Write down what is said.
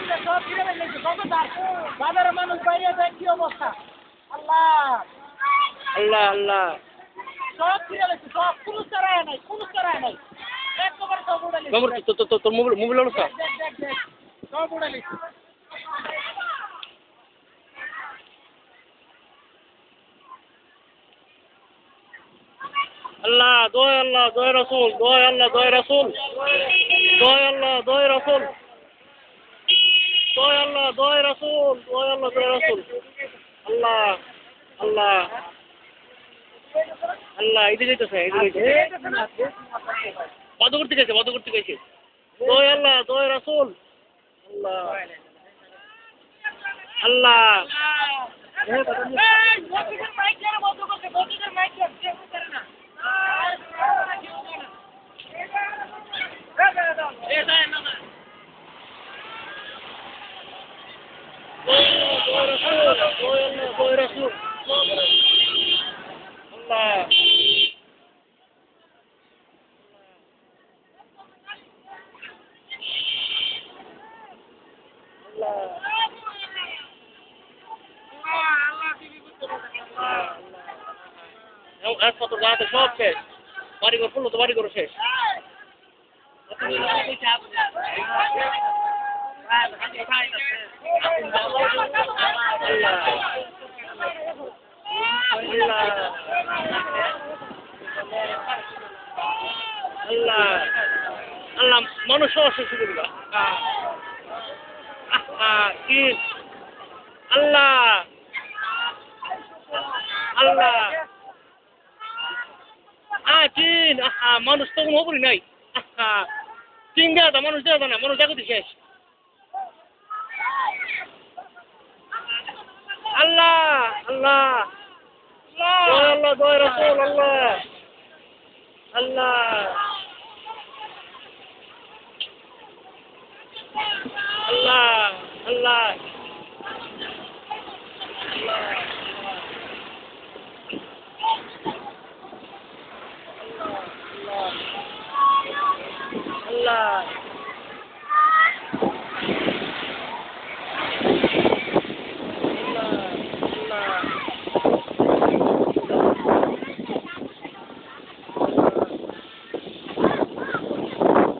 সব ফিরে ফেলেছে খবরদার বাজারের মানুষ বাইরে যায় কি অবস্থা আল্লাহ আল্লাহ আল্লাহ সব ফিরে ফেলেছে সব কোনো চারায় নাই একবারে সব উড়ে মামুর লেগেছে তোর মোবাইল হলো স্যার দেখ সব উড়ে লেগেছে আল্লাহ দয় রাসূল দয় আল্লাহ দয় রাসূল দয় আল্লাহ দয় রাসূল দয় আল্লাহ দয় রাসূল দয় আল্লাহ দয় রাসূল আল্লাহ আল্লাহ আল্লাহ এদিকে যাইতেছে বন্ধ করতে গেছে দয় আল্লাহ দয় রাসূল আল্লাহ আল্লাহ মসজিদের মাইক যারা বন্ধ করছে মসজিদের মাইক কেউ করে না দয় রাসূল আল্লাহ একমাত্র রাতে সব শেষ বাড়িঘর ফুল তো বাড়িঘর শেষ আল্লাহ আল্লাহ মানুষ শেষ করে দিল কি আল্লাহ আল্লাহ চিন মানুষ তো কোনো খবরই নাই চিন দেওয়া তা মানুষ দেওয়া না মানুষ জাগতি শেষ আল্লাহ আল্লাহ আল্লাহ দয় রাসূল আল্লাহ আল্লাহ আল্লাহ আল্লাহ আল্লাহ